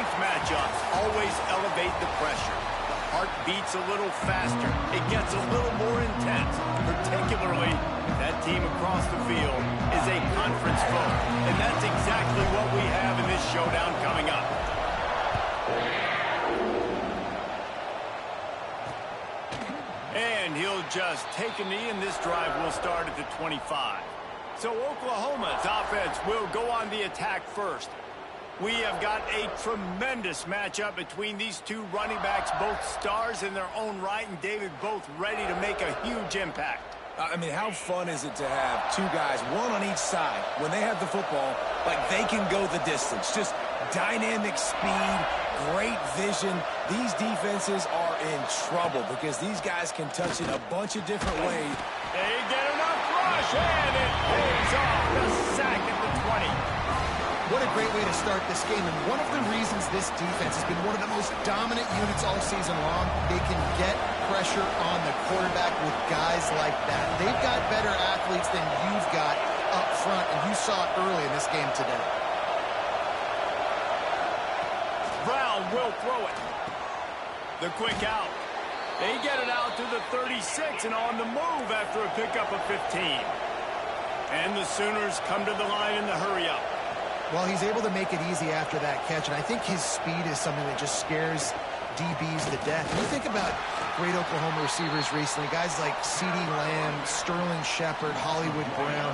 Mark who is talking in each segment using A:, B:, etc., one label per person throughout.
A: These matchups always elevate the pressure. The heart beats a little faster. It gets a little more intense. Particularly, that team across the field is a conference foe. And that's exactly what we have in this showdown coming up. And he'll just take a knee, and this drive will start at the 25. So Oklahoma's offense will go on the attack first. We have got a tremendous matchup between these two running backs, both stars in their own right, and David, both ready to make a huge impact.
B: I mean, how fun is it to have two guys, one on each side, when they have the football, like they can go the distance. Just dynamic speed, great vision. These defenses are in trouble because these guys can touch it a bunch of different ways.
A: They get enough rush, and it pays off. The sack at the 20.
C: What a great way to start this game, and one of the reasons this defense has been one of the most dominant units all season long, they can get pressure on the quarterback with guys like that. They've got better athletes than you've got up front, and you saw it early in this game today.
A: Brown will throw it. The quick out. They get it out to the 36 and on the move after a pickup of 15. And the Sooners come to the line in the hurry-up.
C: Well, he's able to make it easy after that catch, and I think his speed is something that just scares DBs to death. When you think about great Oklahoma receivers recently, guys like CeeDee Lamb, Sterling Shepard, Hollywood Brown,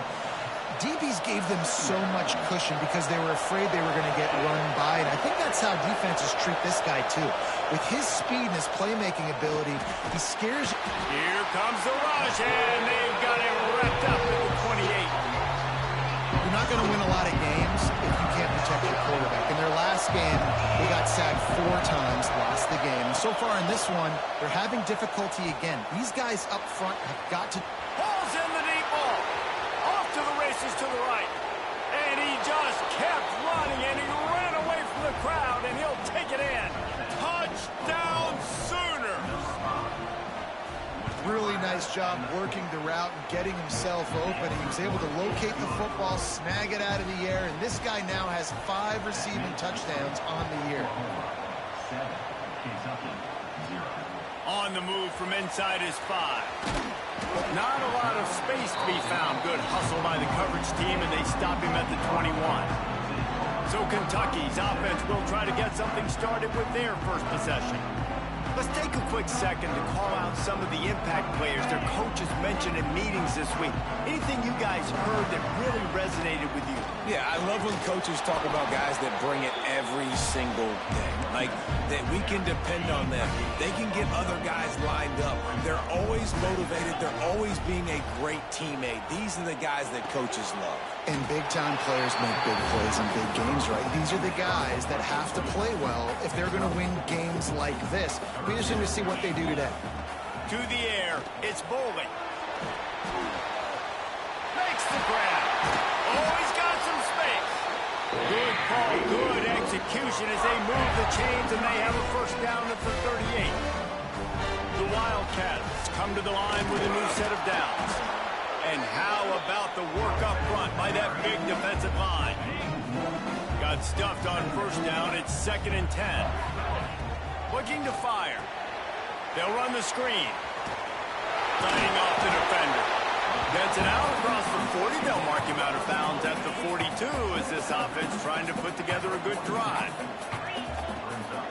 C: DBs gave them so much cushion because they were afraid they were going to get run by, and I think that's how defenses treat this guy too. With his speed and his playmaking ability, he scares you.
A: Here comes the rush, and they've got it wrapped up at the 28.
C: You're not going to win a lot of games if you can't protect your quarterback. In their last game, they got sacked 4 times, lost the game. So far in this one, they're having difficulty again. These guys up front have got to...
A: Pulls in the deep ball. Off to the races to the right. And he just kept running, and he ran away from the crowd, and he'll take it in. Touchdown, Sooners!
C: Really nice job working the route and getting himself open. He was able to locate the football, snag it out of the air, and this guy now has 5 receiving touchdowns on the year.
A: On the move from inside his 5. Not a lot of space to be found. Good hustle by the coverage team, and they stop him at the 21. So Kentucky's offense will try to get something started with their first possession. Let's take a quick second to call out some of the impact players their coaches mentioned in meetings this week. Anything you guys heard that really resonated with you?
B: Yeah, I love when coaches talk about guys that bring it every single day. Like, that we can depend on them. They can get other guys lined up. They're always motivated. They're always being a great teammate. These are the guys that coaches love.
C: And big-time players make big plays in big games, right? These are the guys that have to play well if they're going to win games like this. We're just going to see what they do today.
A: To the air, it's Bowling. Makes the grab. Oh, he's got some space. Good call, good execution as they move the chains, and they have a first down at the 38. The Wildcats come to the line with a new set of downs. And how about the work up front by that big defensive line? Got stuffed on first down. It's 2nd and 10. Looking to fire. They'll run the screen. Cutting off the defender. Gets it out across the 40. They'll mark him out of bounds at the 42 as this offense trying to put together a good drive.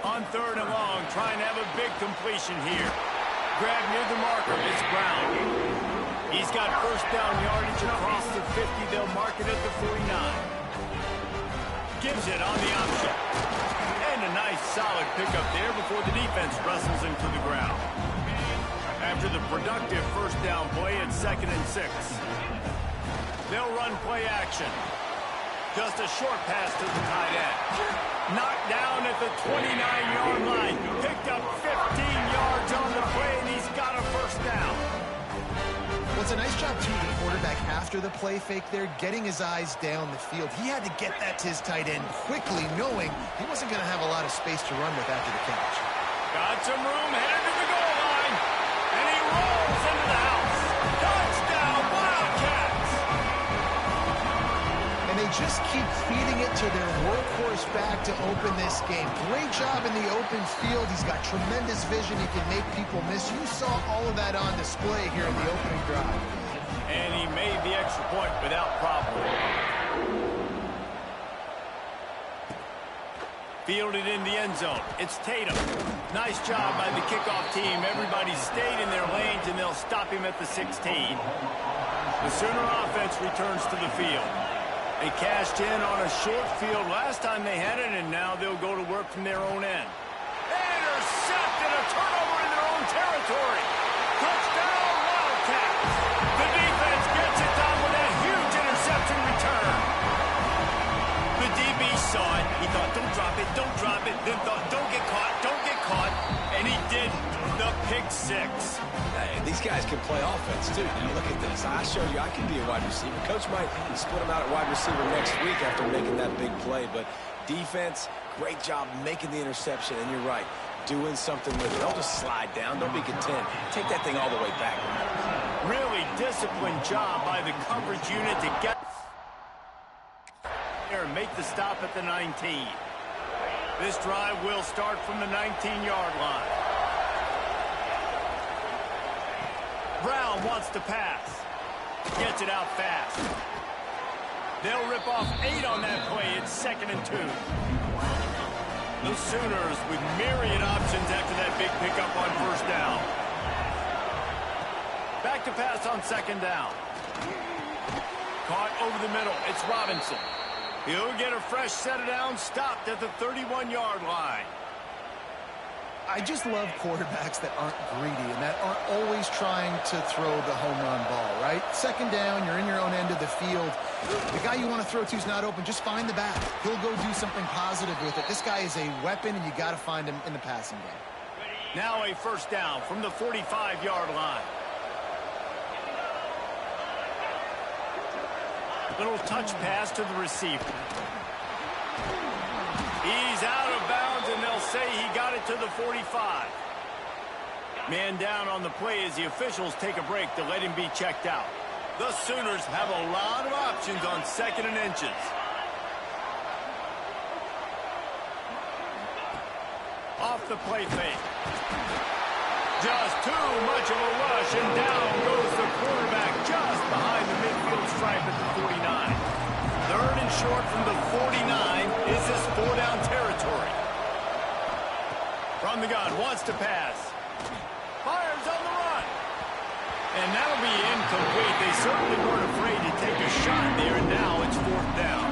A: On 3rd and long, trying to have a big completion here. Grab near the marker. It's Brown. He's got first down yardage across the 50. They'll mark it at the 49. Gives it on the option. And a nice solid pickup there before the defense wrestles him to the ground. After the productive first down play, it's 2nd and 6. They'll run play action. Just a short pass to the tight end. Knocked down at the 29-yard line. Picked up 15 yards on the play, and he's got a first down.
C: Well, it's a nice job, too, the quarterback, after the play fake there, getting his eyes down the field. He had to get that to his tight end quickly, knowing he wasn't going to have a lot of space to run with after the catch.
A: Got some room, headed to the goal line, and he rolls into the house. Touchdown, Wildcats!
C: And they just keep feeding it to their workhorse back to open this game. Great job in the open field. He's got tremendous vision. He can make people miss. You saw all of that on display here in the opening drive.
A: And he made the extra point without problem. Fielded in the end zone. It's Tatum. Nice job by the kickoff team. Everybody stayed in their lanes, and they'll stop him at the 16. The Sooner offense returns to the field. They cashed in on a short field last time they had it, and now they'll go to work from their own end. Intercepted, a turnover in their own territory. Touchdown, Wildcats. The defense gets it done with a huge interception return. The DB saw it. He thought, don't drop it, don't drop it. Then thought, don't get caught, don't get caught. And he did the pick six.
B: Hey, these guys can play offense, too. Now, look at this. I showed you I can be a wide receiver. Coach might split him out at wide receiver next week after making that big play. But defense, great job making the interception. And you're right, doing something with it. Don't just slide down. Don't be content. Take that thing all the way back.
A: Really disciplined job by the coverage unit to get there and make the stop at the 19. This drive will start from the 19-yard line. Brown wants to pass. Gets it out fast. They'll rip off 8 on that play. It's 2nd and 2. The Sooners with myriad options after that big pickup on first down. Back to pass on 2nd down. Caught over the middle. It's Robinson. He'll get a fresh set of downs, stopped at the 31-yard line.
C: I just love quarterbacks that aren't greedy and that aren't always trying to throw the home run ball, right? 2nd down, you're in your own end of the field. The guy you want to throw to is not open. Just find the back. He'll go do something positive with it. This guy is a weapon, and you got to find him in the passing game.
A: Now a first down from the 45-yard line. Little touch pass to the receiver. He's out of bounds, and they'll say he got it to the 45. Man down on the play as the officials take a break to let him be checked out. The Sooners have a lot of options on 2nd and inches. Off the play fake. Just too much of a rush, and down goes the quarterback just behind the midfield stripe at the 49. 3rd and short from the 49. Is this 4-down territory? From the gun, wants to pass. Fires on the run. And that'll be incomplete. They certainly weren't afraid to take a shot there, and now it's 4th down.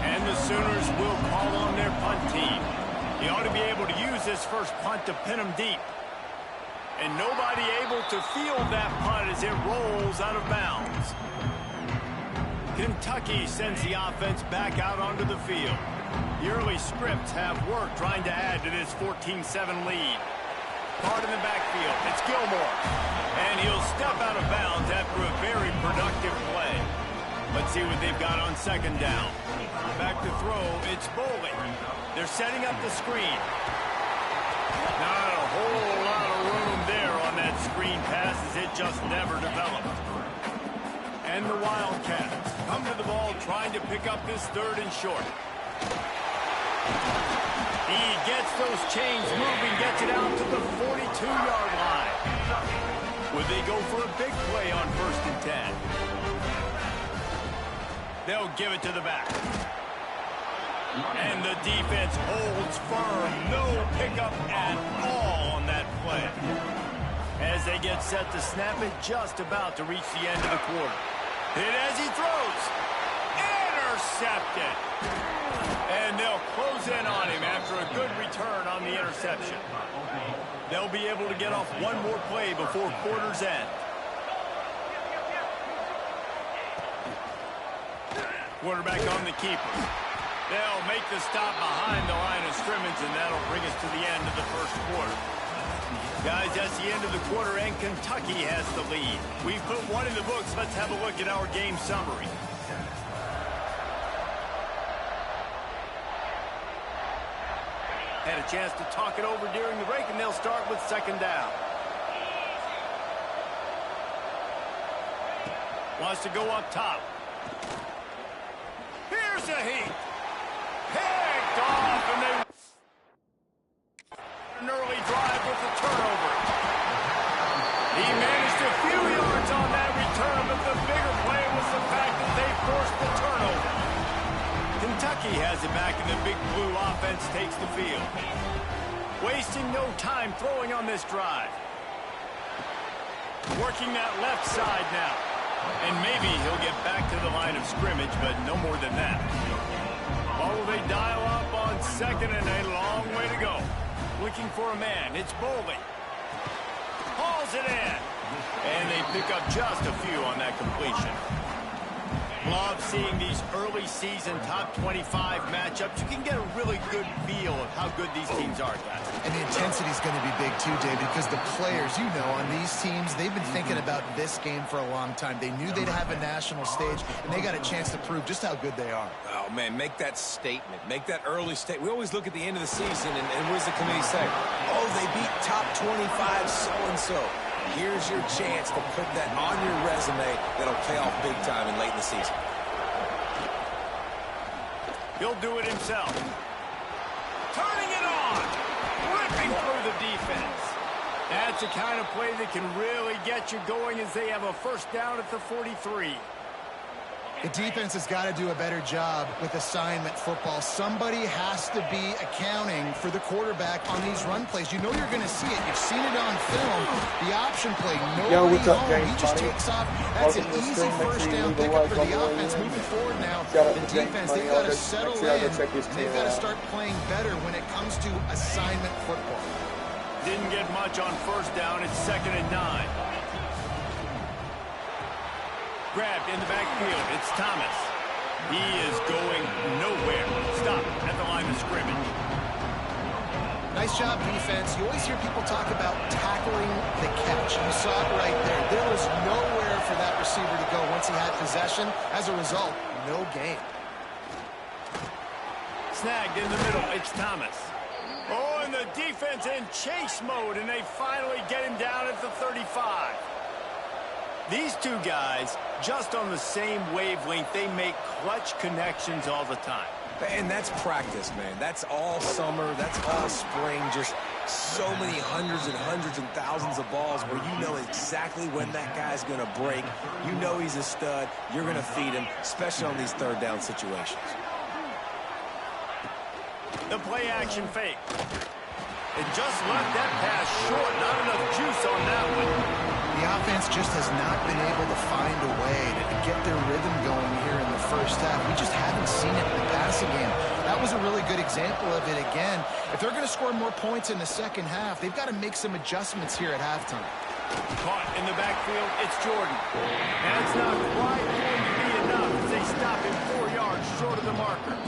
A: And the Sooners will call on their punt team. He ought to be able to use this first punt to pin them deep. And nobody able to field that punt as it rolls out of bounds. Kentucky sends the offense back out onto the field. The early scripts have worked trying to add to this 14-7 lead. Caught in the backfield. It's Gilmore. And he'll step out of bounds after a very productive play. Let's see what they've got on 2nd down. Back to throw. It's Bowling. They're setting up the screen. Not a whole lot of room there on that screen pass as it just never developed. And the Wildcats come to the ball trying to pick up this 3rd and short. He gets those chains moving, gets it out to the 42-yard line. Would they go for a big play on 1st and 10? They'll give it to the back. And the defense holds firm. No pickup at all on that play. As they get set to snap it, just about to reach the end of the quarter. Hit as he throws. Intercepted. And they'll close in on him after a good return on the interception. They'll be able to get off one more play before quarter's end. Quarterback on the keeper. They'll make the stop behind the line of scrimmage, and that'll bring us to the end of the first quarter. Guys, that's the end of the quarter, and Kentucky has the lead. We've put one in the books. Let's have a look at our game summary. Had a chance to talk it over during the break, and they'll start with 2nd down. Wants to go up top. He the heat. Picked off, and they an early drive with the turnover. He managed a few yards on that return, but the bigger play was the fact that they forced the turnover. Kentucky has it back, and the Big Blue offense takes the field. Wasting no time throwing on this drive. Working that left side now. And maybe he'll get back to the line of scrimmage, but no more than that. Oh, they dial up on second, and a long way to go. Looking for a man. It's Boley. Hauls it in. And they pick up just a few on that completion. Love seeing these early season top 25 matchups. You can get a really good feel of how good these teams are, guys.
C: And the intensity is going to be big too, David, because the players, you know, on these teams, they've been thinking about this game for a long time. They knew they'd have a national stage, and they got a chance to prove just how good they are.
B: Oh, man, make that statement. Make that early statement. We always look at the end of the season, and what does the committee say? Oh, they beat top 25 so-and-so. Here's your chance to put that on your resume that'll pay off big time and late in the season.
A: He'll do it himself. Turning it on. Ripping through the defense. That's the kind of play that can really get you going as they have a first down at the 43.
C: The defense has got to do a better job with assignment football. Somebody has to be accounting for the quarterback on these run plays. You know you're going to see it. You've seen it on film. The option play, nobody home. He just takes off. That's an easy first down pickup for the offense. Moving forward now, the defense, they've got to settle in, and they've got to start playing better when it comes to assignment football.
A: Didn't get much on first down. It's 2nd and 9. Grabbed in the backfield. It's Thomas. He is going nowhere. Stop at the line of scrimmage.
C: Nice job, defense. You always hear people talk about tackling the catch. You saw it right there. There was nowhere for that receiver to go once he had possession. As a result, no gain.
A: Snagged in the middle. It's Thomas. Oh, and the defense in chase mode, and they finally get him down at the 35. These two guys, just on the same wavelength, they make clutch connections all the time.
B: And that's practice, man. That's all summer. That's all spring. Just so many hundreds and thousands of balls where you know exactly when that guy's going to break. You know he's a stud. You're going to feed him, especially on these third down situations.
A: The play-action fake. It just left that pass short. Not enough juice on that one.
C: The offense just has not been able to find a way to get their rhythm going here in the first half. We just haven't seen it in the passing game. That was a really good example of it again. If they're going to score more points in the second half, they've got to make some adjustments here at halftime.
A: Caught in the backfield, it's Jordan. That's not quite going to be enough as they stop him 4 yards short of the marker.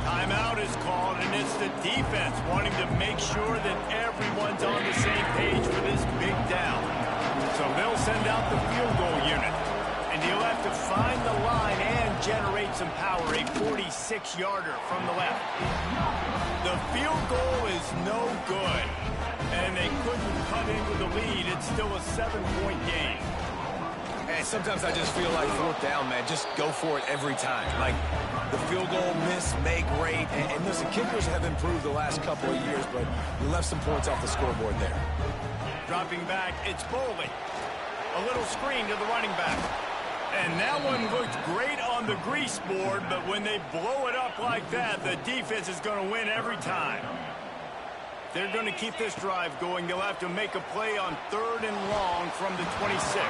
A: Timeout is called, and it's the defense wanting to make sure that everyone's on the same page for this big down. So they'll send out the field goal unit, and he'll have to find the line and generate some power, a 46-yarder from the left. The field goal is no good, and they couldn't cut into the lead. It's still a 7-point game.
B: And sometimes I just feel like 4th down, man, just go for it every time. Like, the field goal miss, make great. And listen, kickers have improved the last couple of years, but you left some points off the scoreboard there.
A: Dropping back, it's Boley. A little screen to the running back. And that one looked great on the grease board, but when they blow it up like that, the defense is going to win every time. They're going to keep this drive going. They'll have to make a play on 3rd and long from the 26.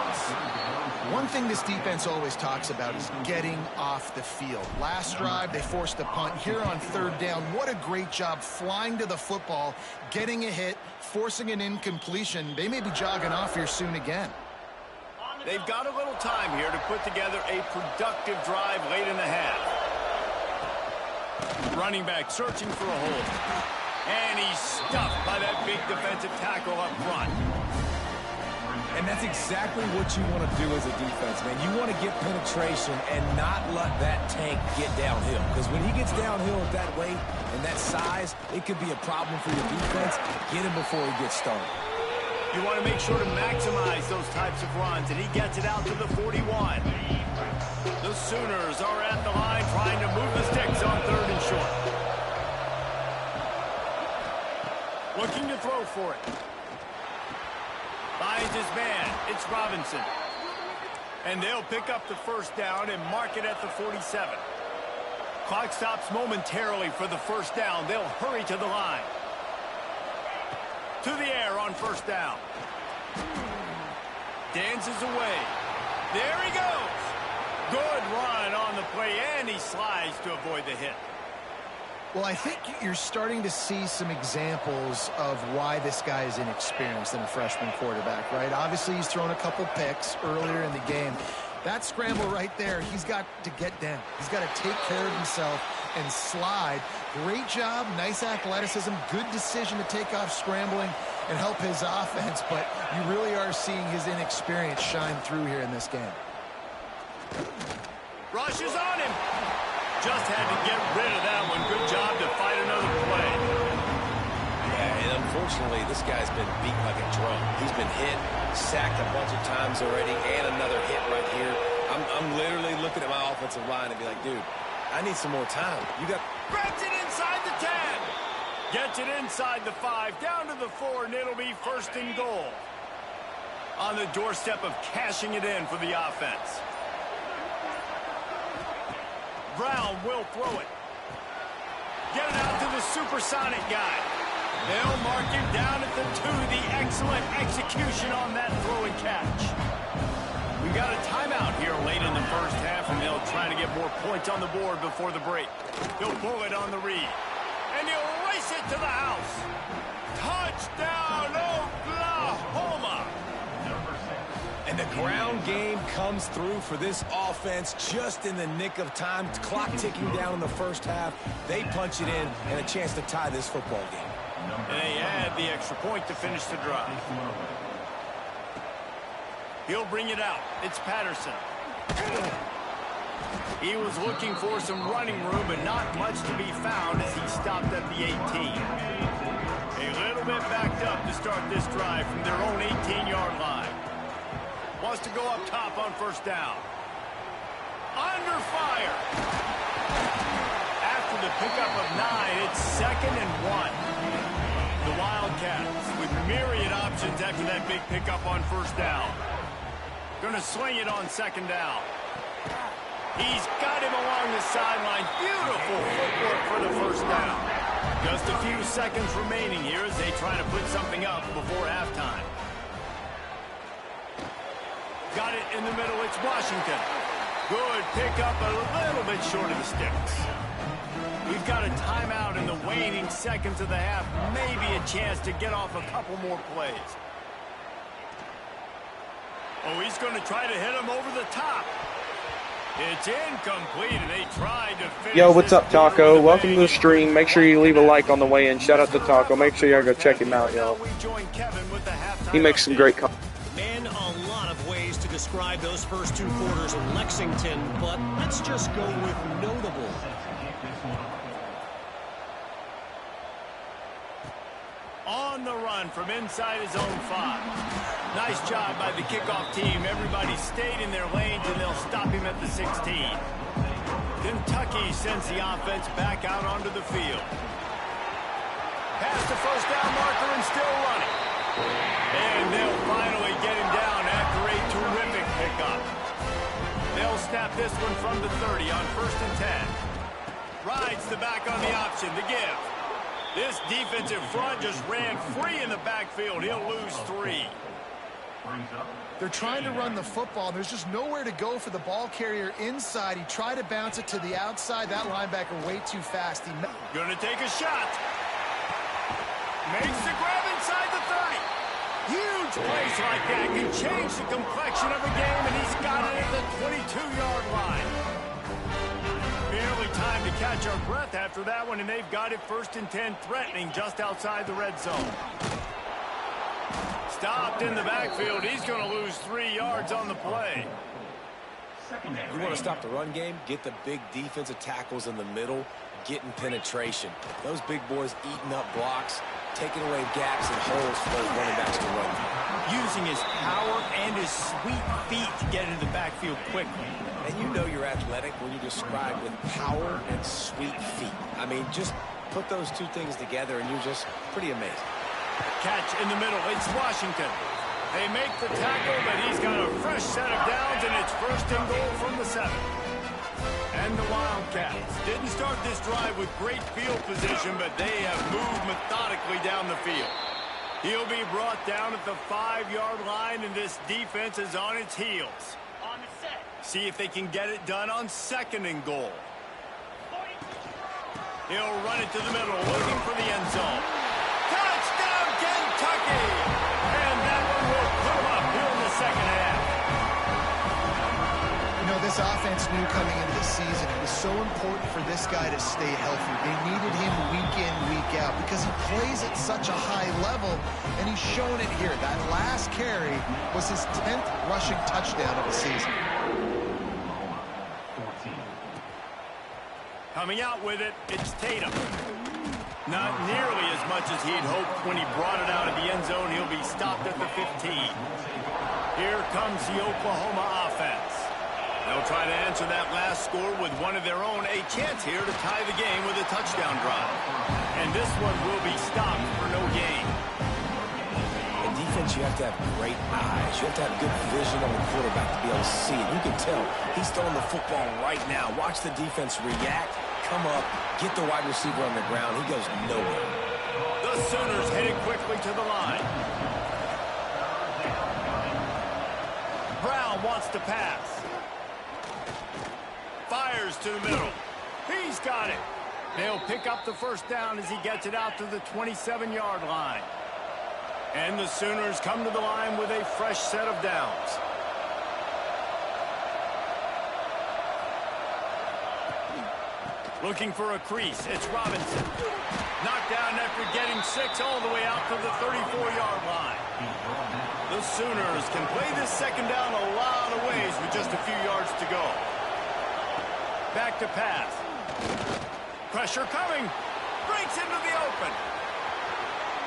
C: One thing this defense always talks about is getting off the field. Last drive, they forced a punt. Here on 3rd down, what a great job flying to the football, getting a hit, forcing an incompletion. They may be jogging off here soon again.
A: They've got a little time here to put together a productive drive late in the half. Running back searching for a hole. And he's stuffed by that big defensive tackle up front.
B: And that's exactly what you want to do as a defense, man. You want to get penetration and not let that tank get downhill. Because when he gets downhill at that weight and that size, it could be a problem for your defense. Get him before he gets started.
A: You want to make sure to maximize those types of runs, and he gets it out to the 41. The Sooners are at the line trying to move the Looking to throw for it. Finds his man. It's Robinson. And they'll pick up the first down and mark it at the 47. Clock stops momentarily for the first down. They'll hurry to the line. To the air on first down. Dances away. There he goes. Good run on the play, and he slides to avoid the hit.
C: Well, I think you're starting to see some examples of why this guy is inexperienced in a freshman quarterback, right? Obviously, he's thrown a couple picks earlier in the game. That scramble right there, he's got to get down. He's got to take care of himself and slide. Great job, nice athleticism, good decision to take off scrambling and help his offense, but you really are seeing his inexperience shine through here in this game.
A: Rushes on him. Just had to get rid of that one. Good job to fight another play.
B: Yeah, and unfortunately, this guy's been beat like a drum. He's been hit, sacked a bunch of times already, and another hit right here. I'm literally looking at my offensive line and be like, dude, I need some more time. You got...
A: Grabs it inside the 10. Gets it inside the 5, down to the 4, and it'll be first and goal. On the doorstep of cashing it in for the offense. Brown will throw it. Get it out to the supersonic guy. They'll mark him down at the 2. The excellent execution on that throw and catch. We've got a timeout here late in the first half, and they'll try to get more points on the board before the break. He'll pull it on the read. And he'll race it to the house. Touchdown, Oklahoma!
B: And the ground game comes through for this offense just in the nick of time. Clock ticking down in the first half. They punch it in and a chance to tie this football game.
A: And they add the extra point to finish the drive. He'll bring it out. It's Patterson. He was looking for some running room, but not much to be found as he stopped at the 18. A little bit backed up to start this drive from their own 18-yard line. Wants to go up top on first down. Under fire. After the pickup of 9, it's 2nd and 1. The Wildcats with myriad options after that big pickup on first down. Going to swing it on 2nd down. He's got him along the sideline. Beautiful footwork for the first down. Just a few seconds remaining here as they try to put something up before halftime. Got it in the middle. It's Washington. Good pickup, a little bit short of the sticks. We've got a timeout in the waning seconds of the half. Maybe a chance to get off a couple more plays. Oh, he's going to try to hit him over the top. It's incomplete, and they tried to finish.
D: Yo, what's up, Taco? Welcome to the stream. Make sure you leave a like on the way in. Shout out to Taco. Make sure y'all go check him out, y'all. He makes some great content.
E: Man, a lot of ways to describe those first 2 quarters in Lexington, but let's just go with notable.
A: On the run from inside his own 5. Nice job by the kickoff team. Everybody stayed in their lanes, and they'll stop him at the 16. Kentucky sends the offense back out onto the field. Past the first down marker and still running. And they'll finally get him down after a terrific pickup. They'll snap this one from the 30 on 1st and 10. Rides the back on the option, the give. This defensive front just ran free in the backfield. He'll lose 3.
C: They're trying to run the football. There's just nowhere to go for the ball carrier inside. He tried to bounce it to the outside. That linebacker way too fast.
A: Gonna take a shot. Makes the grab inside the 30. Huge plays like that can change the complexion of a game, and he's got it at the 22-yard line. Barely time to catch our breath after that one, and they've got it 1st and 10, threatening just outside the red zone. Stopped in the backfield. He's going to lose 3 yards on the play.
B: You want to stop the run game? Get the big defensive tackles in the middle, getting penetration. Those big boys eating up blocks, taking away gaps and holes for those running backs to run.
A: Using his power and his sweet feet to get into the backfield quickly.
B: And you know you're athletic when you describe with power and sweet feet. I mean, just put those 2 things together and you're just pretty amazing.
A: Catch in the middle. It's Washington. They make the tackle, but he's got a fresh set of downs, and it's first and goal from the 7. And the Wildcats didn't start this drive with great field position, but they have moved methodically down the field. He'll be brought down at the 5-yard line, and this defense is on its heels. See if they can get it done on 2nd and goal. He'll run it to the middle, looking for the end zone. Touchdown, Kentucky! And that one will put him up here in the 2nd half.
C: You know, this offense knew coming into the season it was so important for this guy to stay healthy. They needed him week in, week out because he plays at such a high level, and he's shown it here. That last carry was his 10th rushing touchdown of the season.
A: Coming out with it, it's Tatum. Not nearly as much as he'd hoped when he brought it out of the end zone. He'll be stopped at the 15. Here comes the Oklahoma offense. They'll try to answer that last score with one of their own. A chance here to tie the game with a touchdown drive. And this one will be stopped for no gain.
B: In defense, you have to have great eyes. You have to have good vision on the quarterback to be able to see it. You can tell he's throwing the football right now. Watch the defense react, come up, get the wide receiver on the ground. He goes nowhere.
A: The Sooners headed quickly to the line. Brown wants to pass. Fires to the middle. He's got it. They'll pick up the first down as he gets it out to the 27-yard line. And the Sooners come to the line with a fresh set of downs. Looking for a crease. It's Robinson. Knocked down after getting 6 all the way out to the 34-yard line. The Sooners can play this second down a lot of ways with just a few yards to go. Back to pass. Pressure coming. Breaks into the open.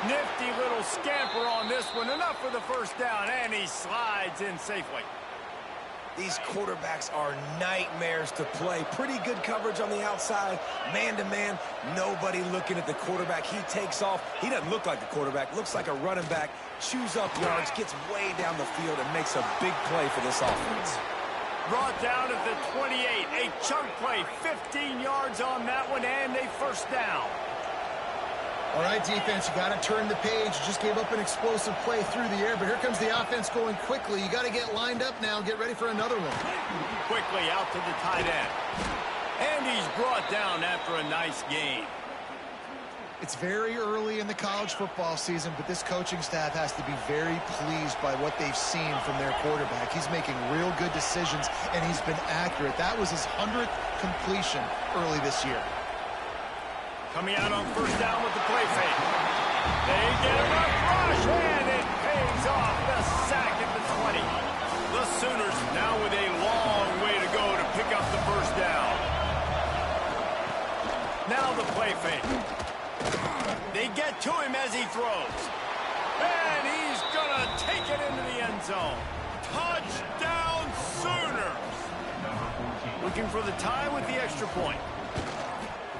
A: Nifty little scamper on this one. Enough for the first down, and he slides in safely.
B: These quarterbacks are nightmares to play. Pretty good coverage on the outside. Man-to-man, nobody looking at the quarterback. He takes off. He doesn't look like a quarterback. Looks like a running back. Chews up yards, gets way down the field, and makes a big play for this offense.
A: Brought down at the 28. A chunk play. 15 yards on that one, and a first down.
C: All right, defense, you got to turn the page. You just gave up an explosive play through the air, but here comes the offense going quickly. You got to get lined up now and get ready for another one.
A: Quickly out to the tight end. And he's brought down after a nice gain.
C: It's very early in the college football season, but this coaching staff has to be very pleased by what they've seen from their quarterback. He's making real good decisions, and he's been accurate. That was his 100th completion early this year.
A: Coming out on first down with the play fake. They get a rough rush, and it pays off. The sack at the 20. The Sooners now with a long way to go to pick up the first down. Now the play fake. They get to him as he throws. And he's going to take it into the end zone. Touchdown, Sooners! Looking for the tie with the extra point.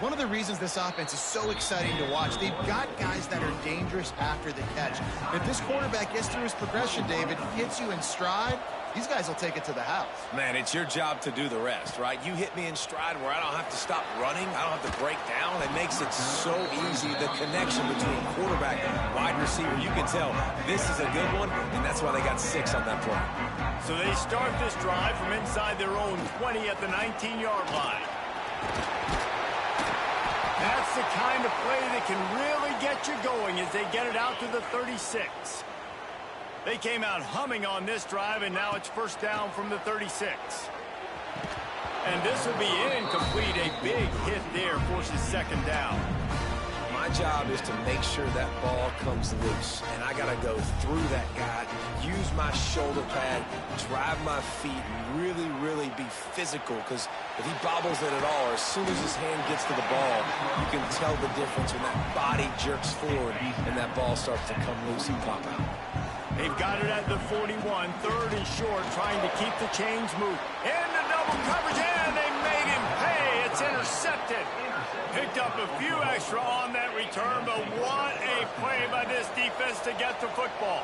C: One of the reasons this offense is so exciting to watch, they've got guys that are dangerous after the catch. If this quarterback gets through his progression, David, hits you in stride, these guys will take it to the house.
B: Man, it's your job to do the rest, right? You hit me in stride where I don't have to stop running. I don't have to break down. It makes it so easy. The connection between quarterback and wide receiver, you can tell this is a good one, and that's why they got 6 on that play.
A: So they start this drive from inside their own 20 at the 19-yard line. That's the kind of play that can really get you going as they get it out to the 36. They came out humming on this drive, and now it's first down from the 36. And this will be incomplete. A big hit there forces second down.
B: My job is to make sure that ball comes loose, and I got to go through that guy, use my shoulder pad, drive my feet, and really, really be physical, because if he bobbles it at all, or as soon as his hand gets to the ball, you can tell the difference when that body jerks forward and that ball starts to come loose and pop out.
A: They've got it at the 41, 3rd and short, trying to keep the chains moving. Into double coverage, and they made him pay. It's intercepted. Picked up a few extra on that return, but what a play by this defense to get the football.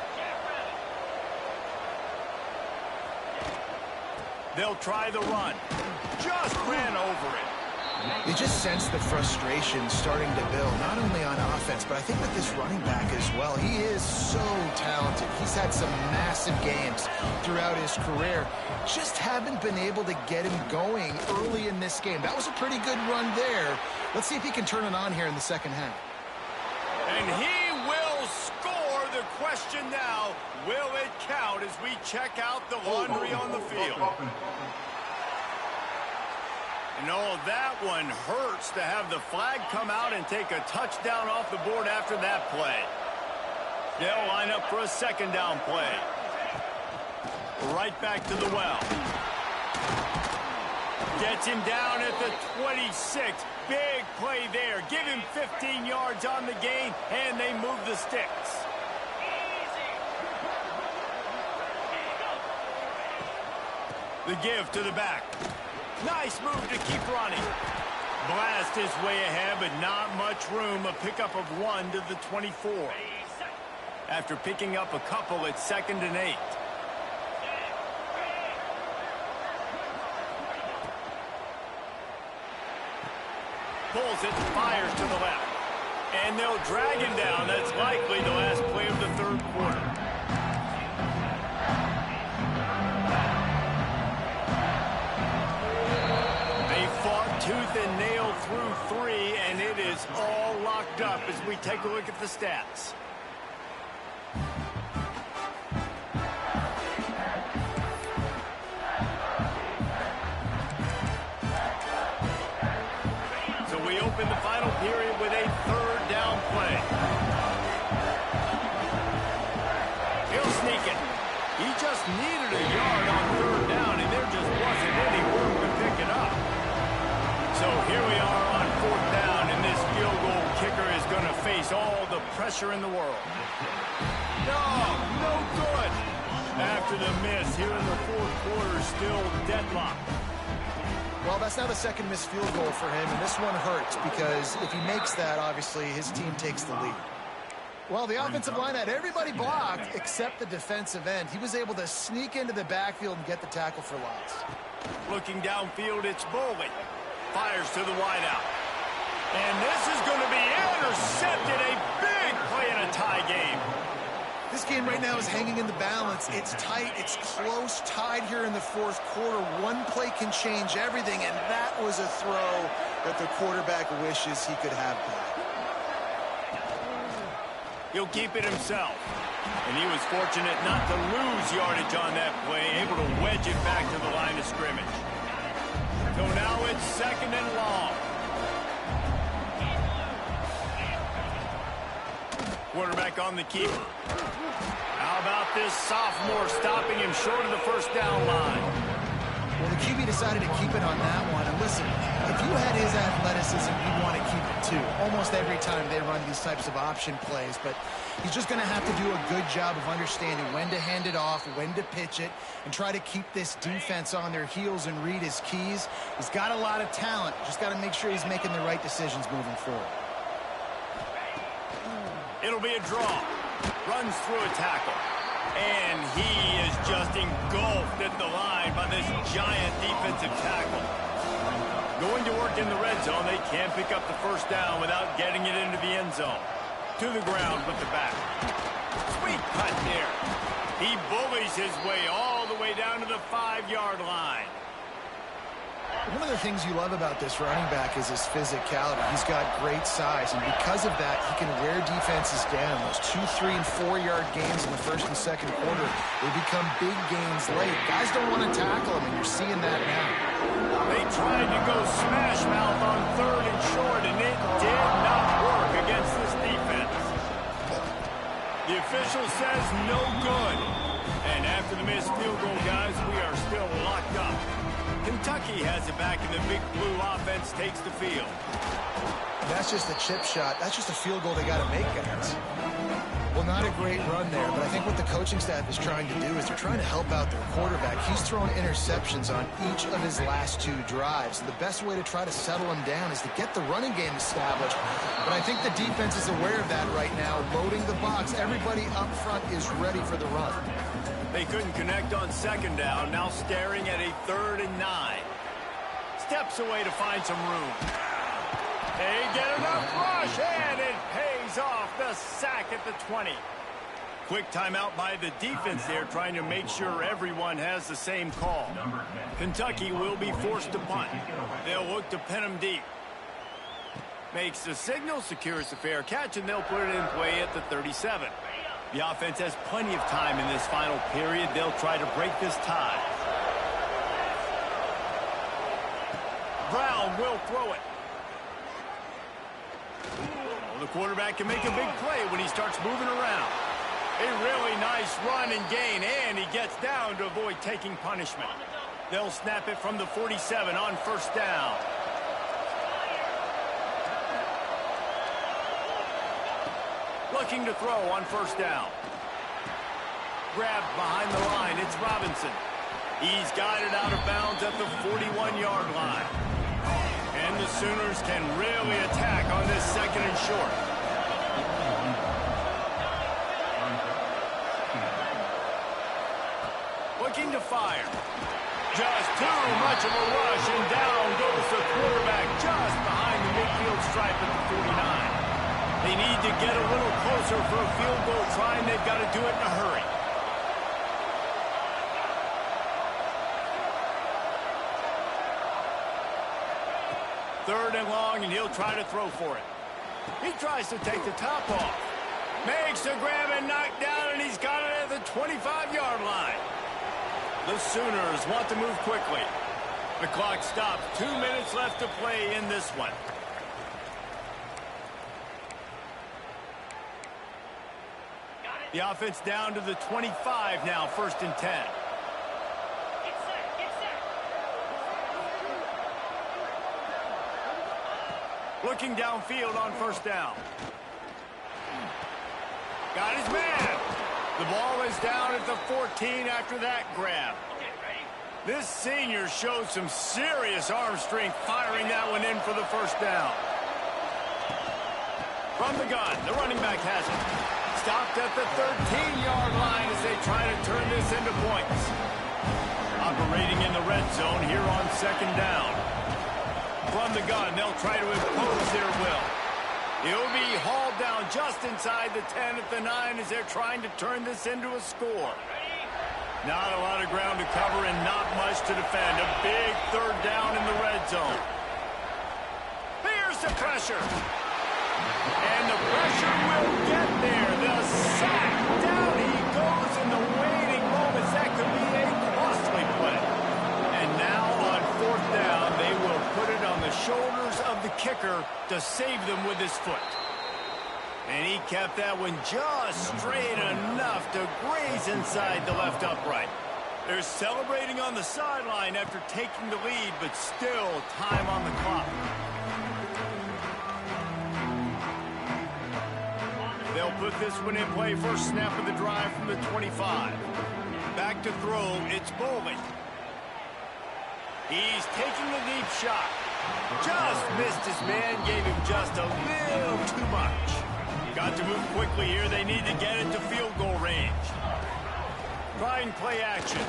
A: They'll try the run. Just ran over it.
C: You just sense the frustration starting to build, not only on offense, but I think with this running back as well. He is so talented. He's had some massive games throughout his career. Just haven't been able to get him going early in this game. That was a pretty good run there. Let's see if he can turn it on here in the second half.
A: And he will score. The question now, will it count as we check out the laundry on the field? No, that one hurts to have the flag come out and take a touchdown off the board after that play. They'll line up for a second down play. Right back to the well. Gets him down at the 26. Big play there. Give him 15 yards on the gain, and they move the sticks. The give to the back. Nice move to keep running. Blast his way ahead, but not much room. A pickup of 1 to the 24. After picking up a couple, it's 2nd and 8. Pulls it and fires to the left. And they'll drag him down. That's likely the last play of the third quarter. Tooth and nail through 3, and it is all locked up as we take a look at the stats. So we open the final period with a third down play. He'll sneak it. He just needed a yard on third down, and there just wasn't any room to pick it up. So here we are on 4th down, and this field goal kicker is going to face all the pressure in the world. No good. After the miss here in the fourth quarter, still deadlocked.
C: Well, that's now the second missed field goal for him, and this one hurts because if he makes that, obviously his team takes the lead. Well, the offensive line had everybody blocked except the defensive end. He was able to sneak into the backfield and get the tackle for loss.
A: Looking downfield, it's Bowling. Fires to the wideout. And this is going to be intercepted. A big play in a tie game.
C: This game right now is hanging in the balance. It's tight. It's close. Tied here in the fourth quarter. One play can change everything, and that was a throw that the quarterback wishes he could have back.
A: He'll keep it himself. And he was fortunate not to lose yardage on that play, able to wedge it back to the line of scrimmage. So now it's 2nd and long. Quarterback on the keeper. How about this sophomore stopping him short of the first down line?
C: Well, the QB decided to keep it on that one. And listen, if you had his athleticism, you'd want to keep it too. Almost every time they run these types of option plays. But he's just going to have to do a good job of understanding when to hand it off, when to pitch it, and try to keep this defense on their heels and read his keys. He's got a lot of talent. Just got to make sure he's making the right decisions moving forward.
A: It'll be a draw. Runs through a tackle. And he is just engulfed at the line by this giant defensive tackle. Going to work in the red zone, they can't pick up the first down without getting it into the end zone. To the ground with the back. Sweet cut there. He bullies his way all the way down to the 5-yard line.
C: One of the things you love about this running back is his physicality. He's got great size, and because of that, he can wear defenses down. Those 2-, 3-, and 4-yard gains in the first and second quarter, they become big gains late. Guys don't want to tackle him, and you're seeing that now.
A: They tried to go smash mouth on 3rd and short, and it did not work against this defense. The official says no good. And after the missed field goal, guys, we are still locked up. Kentucky has it back, and the Big Blue offense takes the field.
C: That's just a chip shot. That's just a field goal they got to make, guys. Well, not a great run there, but I think what the coaching staff is trying to do is they're trying to help out their quarterback. He's thrown interceptions on each of his last 2 drives. And the best way to try to settle him down is to get the running game established. But I think the defense is aware of that right now, loading the box. Everybody up front is ready for the run.
A: They couldn't connect on second down, now staring at a 3rd and 9. Steps away to find some room. They get enough rush, and it pays off. The sack at the 20. Quick timeout by the defense there, trying to make sure everyone has the same call. Kentucky will be forced to punt. They'll look to pin them deep. Makes the signal, secures the fair catch, and they'll put it in play at the 37. The offense has plenty of time in this final period. They'll try to break this tie. Brown will throw it. The quarterback can make a big play when he starts moving around. A really nice run and gain, and he gets down to avoid taking punishment. They'll snap it from the 47 on first down. Looking to throw on first down. Grabbed behind the line, it's Robinson. He's got it out of bounds at the 41-yard line. And the Sooners can really attack on this 2nd and short. Looking to fire. Just too much of a rush, and down goes the quarterback just behind the midfield stripe at the 49. They need to get a little closer for a field goal try, and they've got to do it in a hurry. Third and long, and he'll try to throw for it. He tries to take the top off. Makes the grab and knock down, and he's got it at the 25-yard line. The Sooners want to move quickly. The clock stops. 2 minutes left to play in this one. The offense down to the 25 now, 1st and 10. Looking downfield on first down. Got his man. The ball is down at the 14 after that grab. This senior showed some serious arm strength firing that one in for the first down. From the gun, the running back has it. Stopped at the 13-yard line as they try to turn this into points. Operating in the red zone here on second down. From the gun, they'll try to impose their will. He'll be hauled down just inside the 10 at the 9 as they're trying to turn this into a score. Not a lot of ground to cover and not much to defend. A big 3rd down in the red zone. Here's the pressure. And the pressure will get there. The sack. Down he goes in the waiting moments. That could be a costly play. And now on 4th down, they will put it on the shoulders of the kicker to save them with his foot. And he kept that one just straight enough to graze inside the left upright. They're celebrating on the sideline after taking the lead, but still time on the clock. They'll put this one in play. First snap of the drive from the 25. Back to throw, it's Bowling. He's taking the deep shot. Just missed his man, gave him just a little too much. Got to move quickly here. They need to get it to field goal range. Trying play action.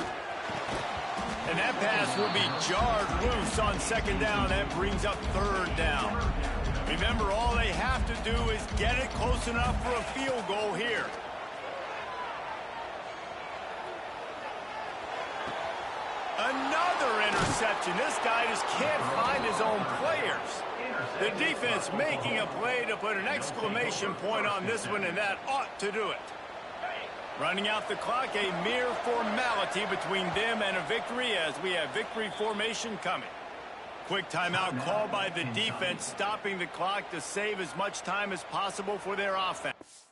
A: And that pass will be jarred loose on second down. That brings up 3rd down. Remember, all they have to do is get it close enough for a field goal here. Another interception. This guy just can't find his own players. The defense making a play to put an exclamation point on this one, and that ought to do it. Running out the clock, a mere formality between them and a victory as we have victory formation coming. Quick timeout called by the defense, stopping the clock to save as much time as possible for their offense.